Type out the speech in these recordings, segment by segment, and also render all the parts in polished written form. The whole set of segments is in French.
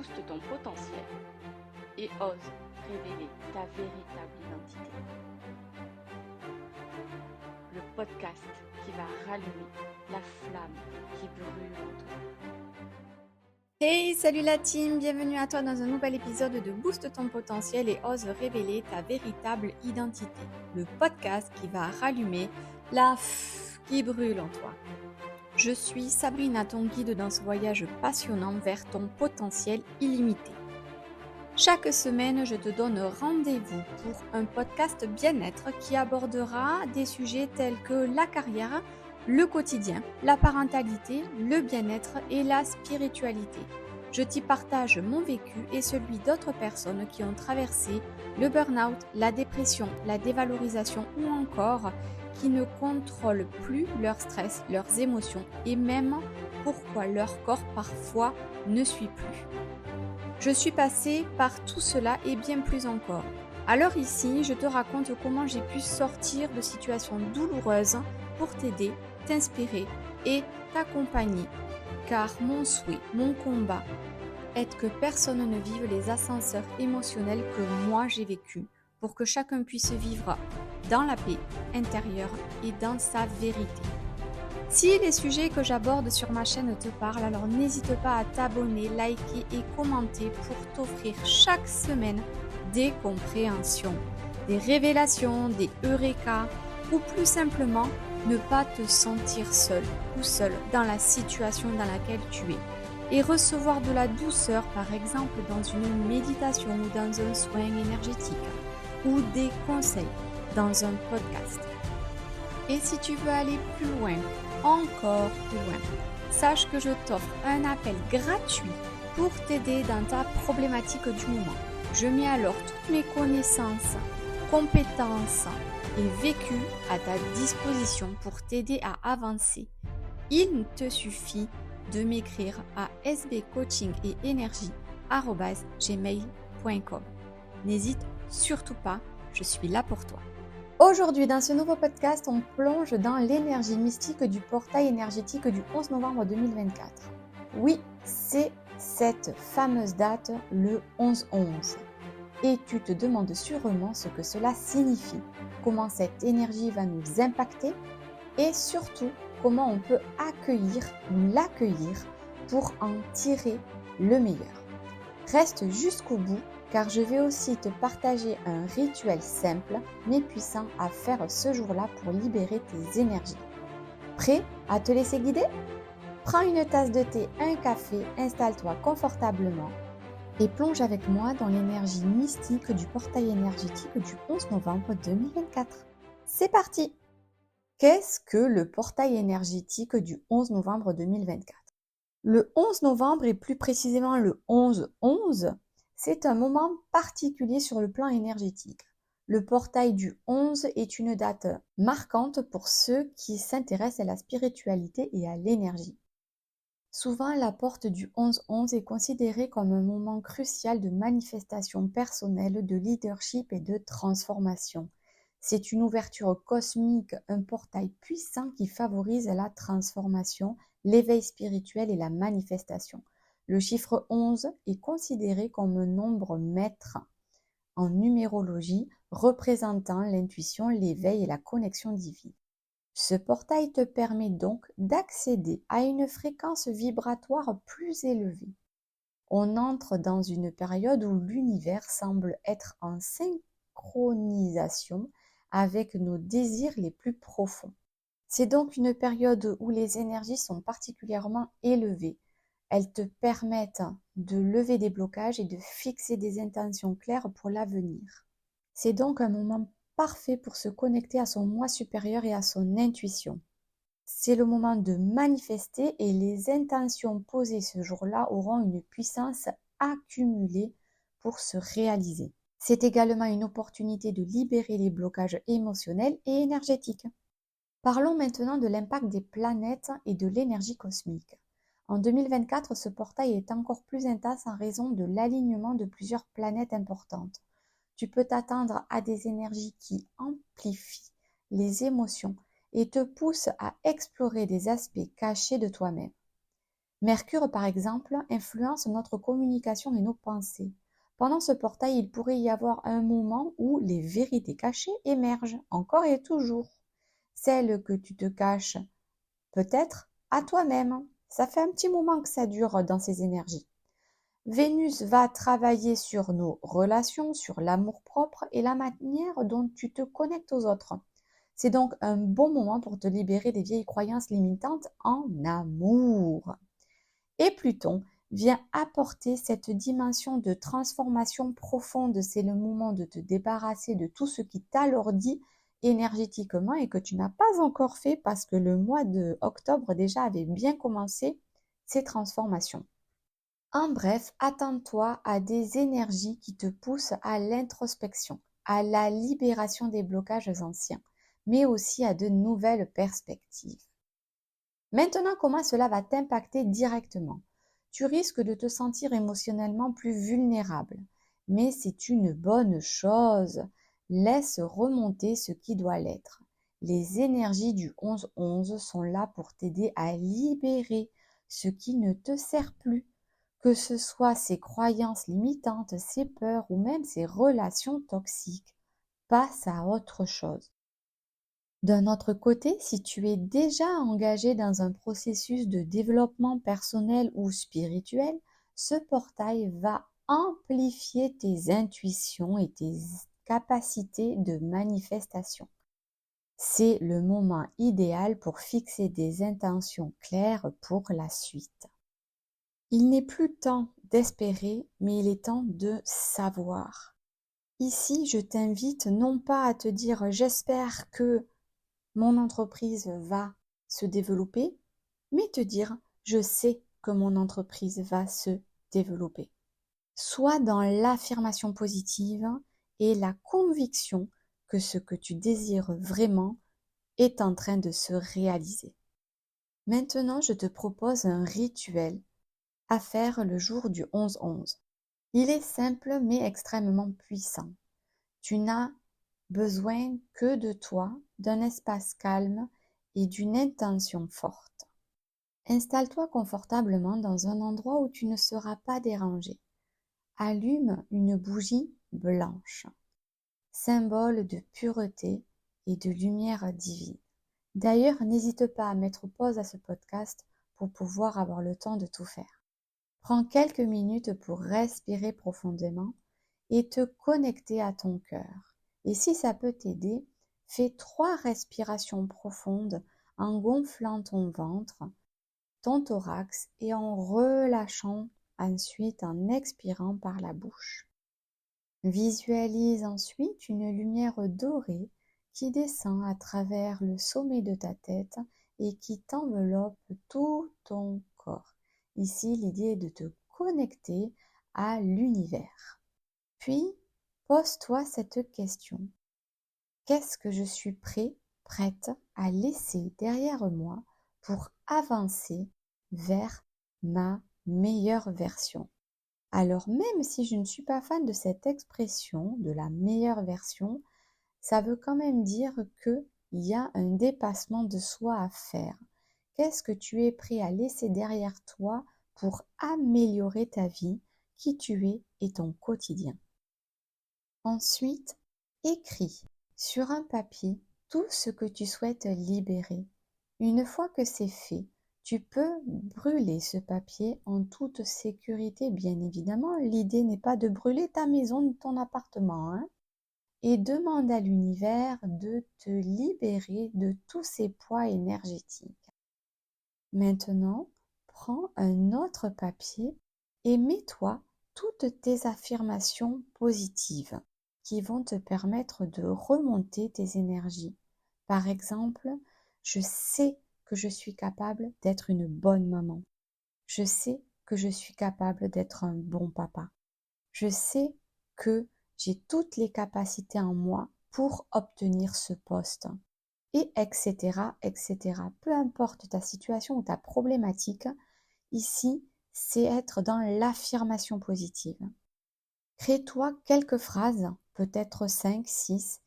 booste ton potentiel et ose révéler ta véritable identité. Le podcast qui va rallumer la flamme qui brûle en toi. Hey, salut la team, bienvenue à toi dans un nouvel épisode de Booste ton potentiel et ose révéler ta véritable identité. Le podcast qui va rallumer la qui brûle en toi. Je suis Sabrina, ton guide dans ce voyage passionnant vers ton potentiel illimité. Chaque semaine, je te donne rendez-vous pour un podcast bien-être qui abordera des sujets tels que la carrière, le quotidien, la parentalité, le bien-être et la spiritualité. Je t'y partage mon vécu et celui d'autres personnes qui ont traversé le burn-out, la dépression, la dévalorisation ou encore qui ne contrôlent plus leur stress, leurs émotions et même pourquoi leur corps parfois ne suit plus. Je suis passée par tout cela et bien plus encore. Alors ici, je te raconte comment j'ai pu sortir de situations douloureuses pour t'aider, t'inspirer et t'accompagner. Car mon souhait, mon combat, est que personne ne vive les ascenseurs émotionnels que moi j'ai vécus, pour que chacun puisse vivre dans la paix intérieure et dans sa vérité. Si les sujets que j'aborde sur ma chaîne te parlent, alors n'hésite pas à t'abonner, liker et commenter pour t'offrir chaque semaine des compréhensions, des révélations, des eureka ou plus simplement ne pas te sentir seul ou seul dans la situation dans laquelle tu es et recevoir de la douceur par exemple dans une méditation ou dans un soin énergétique ou des conseils dans un podcast. Et si tu veux aller plus loin, encore plus loin, sache que je t'offre un appel gratuit pour t'aider dans ta problématique du moment. Je mets alors toutes mes connaissances, compétences et vécu à ta disposition pour t'aider à avancer. Il te suffit de m'écrire à sbcoachingetenergie@gmail.com. N'hésite surtout pas, je suis là pour toi. Aujourd'hui, dans ce nouveau podcast, on plonge dans l'énergie mystique du portail énergétique du 11 novembre 2024. Oui, c'est cette fameuse date, le 11-11. Et tu te demandes sûrement ce que cela signifie, comment cette énergie va nous impacter et surtout comment on peut accueillir ou l'accueillir pour en tirer le meilleur. Reste jusqu'au bout car je vais aussi te partager un rituel simple mais puissant à faire ce jour-là pour libérer tes énergies. Prêt à te laisser guider ? Prends une tasse de thé, un café, installe-toi confortablement et plonge avec moi dans l'énergie mystique du portail énergétique du 11 novembre 2024. C'est parti ! Qu'est-ce que le portail énergétique du 11 novembre 2024 ? Le 11 novembre et plus précisément le 11-11, c'est un moment particulier sur le plan énergétique. Le portail du 11 est une date marquante pour ceux qui s'intéressent à la spiritualité et à l'énergie. Souvent, la porte du 11-11 est considérée comme un moment crucial de manifestation personnelle, de leadership et de transformation. C'est une ouverture cosmique, un portail puissant qui favorise la transformation, l'éveil spirituel et la manifestation. Le chiffre 11 est considéré comme un nombre maître en numérologie, représentant l'intuition, l'éveil et la connexion divine. Ce portail te permet donc d'accéder à une fréquence vibratoire plus élevée. On entre dans une période où l'univers semble être en synchronisation avec nos désirs les plus profonds. C'est donc une période où les énergies sont particulièrement élevées. Elles te permettent de lever des blocages et de fixer des intentions claires pour l'avenir. C'est donc un moment parfait pour se connecter à son moi supérieur et à son intuition. C'est le moment de manifester et les intentions posées ce jour-là auront une puissance accumulée pour se réaliser. C'est également une opportunité de libérer les blocages émotionnels et énergétiques. Parlons maintenant de l'impact des planètes et de l'énergie cosmique. En 2024, ce portail est encore plus intense en raison de l'alignement de plusieurs planètes importantes. Tu peux t'attendre à des énergies qui amplifient les émotions et te poussent à explorer des aspects cachés de toi-même. Mercure, par exemple, influence notre communication et nos pensées. Pendant ce portail, il pourrait y avoir un moment où les vérités cachées émergent, encore et toujours. Celles que tu te caches peut-être à toi-même. Ça fait un petit moment que ça dure dans ces énergies. Vénus va travailler sur nos relations, sur l'amour-propre et la manière dont tu te connectes aux autres. C'est donc un bon moment pour te libérer des vieilles croyances limitantes en amour. Et Pluton vient apporter cette dimension de transformation profonde. C'est le moment de te débarrasser de tout ce qui t'alourdit énergétiquement et que tu n'as pas encore fait parce que le mois de octobre déjà avait bien commencé ces transformations. En bref, attends-toi à des énergies qui te poussent à l'introspection, à la libération des blocages anciens, mais aussi à de nouvelles perspectives. Maintenant, comment cela va t'impacter directement? Tu risques de te sentir émotionnellement plus vulnérable, mais c'est une bonne chose. Laisse remonter ce qui doit l'être. Les énergies du 11-11 sont là pour t'aider à libérer ce qui ne te sert plus, que ce soit ces croyances limitantes, ces peurs ou même ces relations toxiques. Passe à autre chose. D'un autre côté, si tu es déjà engagé dans un processus de développement personnel ou spirituel, ce portail va amplifier tes intuitions et tes capacités de manifestation. C'est le moment idéal pour fixer des intentions claires pour la suite. Il n'est plus temps d'espérer, mais il est temps de savoir. Ici, je t'invite non pas à te dire j'espère que mon entreprise va se développer, mais te dire je sais que mon entreprise va se développer. Sois dans l'affirmation positive et la conviction que ce que tu désires vraiment est en train de se réaliser. Maintenant, je te propose un rituel à faire le jour du 11-11. Il est simple mais extrêmement puissant. Tu n'as besoin que de toi, d'un espace calme et d'une intention forte. Installe-toi confortablement dans un endroit où tu ne seras pas dérangé. Allume une bougie blanche, symbole de pureté et de lumière divine. D'ailleurs, n'hésite pas à mettre pause à ce podcast pour pouvoir avoir le temps de tout faire. Prends quelques minutes pour respirer profondément et te connecter à ton cœur. Et si ça peut t'aider, fais 3 respirations profondes en gonflant ton ventre, ton thorax et en relâchant ensuite en expirant par la bouche. Visualise ensuite une lumière dorée qui descend à travers le sommet de ta tête et qui t'enveloppe tout ton corps. Ici, l'idée est de te connecter à l'univers. Puis, pose-toi cette question. Qu'est-ce que je suis prêt, prête à laisser derrière moi pour avancer vers ma meilleure version? Alors, même si je ne suis pas fan de cette expression, de la meilleure version, ça veut quand même dire qu'il y a un dépassement de soi à faire. Qu'est-ce que tu es prêt à laisser derrière toi pour améliorer ta vie, qui tu es et ton quotidien? Ensuite, écris sur un papier tout ce que tu souhaites libérer. Une fois que c'est fait, tu peux brûler ce papier en toute sécurité, bien évidemment. L'idée n'est pas de brûler ta maison ni ton appartement, hein. Et demande à l'univers de te libérer de tous ces poids énergétiques. Maintenant, prends un autre papier et mets-toi toutes tes affirmations positives qui vont te permettre de remonter tes énergies. Par exemple, je sais que je suis capable d'être une bonne maman. Je sais que je suis capable d'être un bon papa. Je sais que j'ai toutes les capacités en moi pour obtenir ce poste. Et etc., etc. Peu importe ta situation ou ta problématique, ici, c'est être dans l'affirmation positive. Crée-toi quelques phrases, peut-être 5, 6,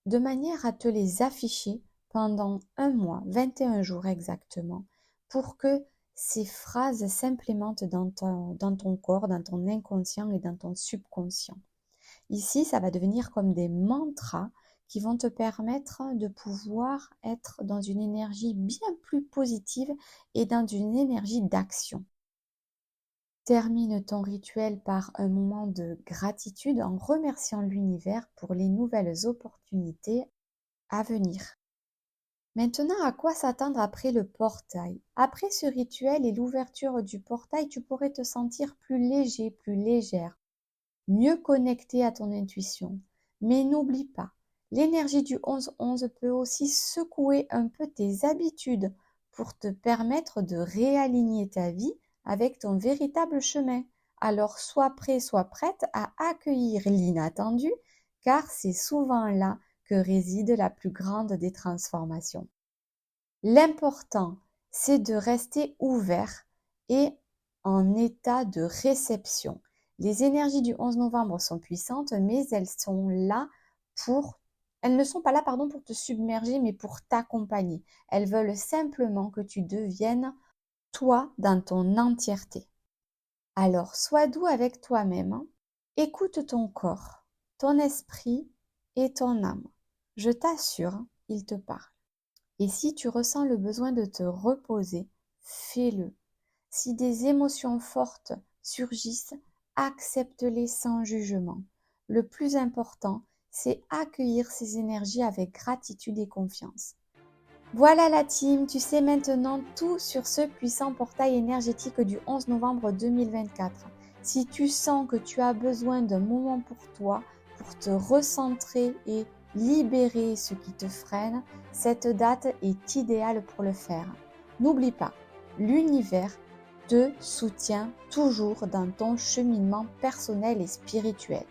de manière à te les afficher pendant un mois, 21 jours exactement, pour que ces phrases s'implémentent dans ton corps, dans ton inconscient et dans ton subconscient. Ici, ça va devenir comme des mantras qui vont te permettre de pouvoir être dans une énergie bien plus positive et dans une énergie d'action. Termine ton rituel par un moment de gratitude en remerciant l'univers pour les nouvelles opportunités à venir. Maintenant, à quoi s'attendre après le portail? Après ce rituel et l'ouverture du portail, tu pourrais te sentir plus léger, plus légère, mieux connecté à ton intuition. Mais n'oublie pas, l'énergie du 11-11 peut aussi secouer un peu tes habitudes pour te permettre de réaligner ta vie avec ton véritable chemin. Alors sois prêt, sois prête à accueillir l'inattendu, car c'est souvent là que réside la plus grande des transformations. L'important, c'est de rester ouvert et en état de réception. Les énergies du 11 novembre sont puissantes, mais elles ne sont pas là, pour te submerger, mais pour t'accompagner. Elles veulent simplement que tu deviennes toi dans ton entièreté. Alors, sois doux avec toi-même. Écoute ton corps, ton esprit et ton âme. Je t'assure, ils te parlent. Et si tu ressens le besoin de te reposer, fais-le. Si des émotions fortes surgissent, accepte-les sans jugement. Le plus important, c'est accueillir ces énergies avec gratitude et confiance. Voilà la team, tu sais maintenant tout sur ce puissant portail énergétique du 11 novembre 2024. Si tu sens que tu as besoin d'un moment pour toi, pour te recentrer et libérer ce qui te freine, cette date est idéale pour le faire. N'oublie pas, l'univers te soutient toujours dans ton cheminement personnel et spirituel.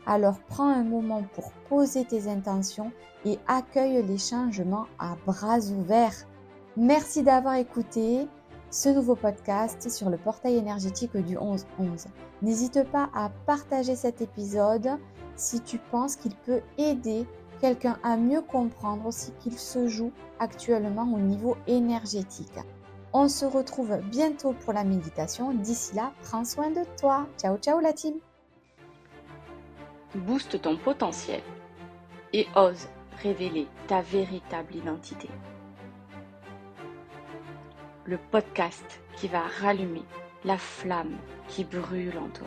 Alors prends un moment pour poser tes intentions et accueille les changements à bras ouverts. Merci d'avoir écouté ce nouveau podcast sur le portail énergétique du 11-11. N'hésite pas à partager cet épisode si tu penses qu'il peut aider quelqu'un à mieux comprendre ce qu'il se joue actuellement au niveau énergétique. On se retrouve bientôt pour la méditation. D'ici là, prends soin de toi. Ciao, ciao la team! Booste ton potentiel et ose révéler ta véritable identité. Le podcast qui va rallumer la flamme qui brûle en toi.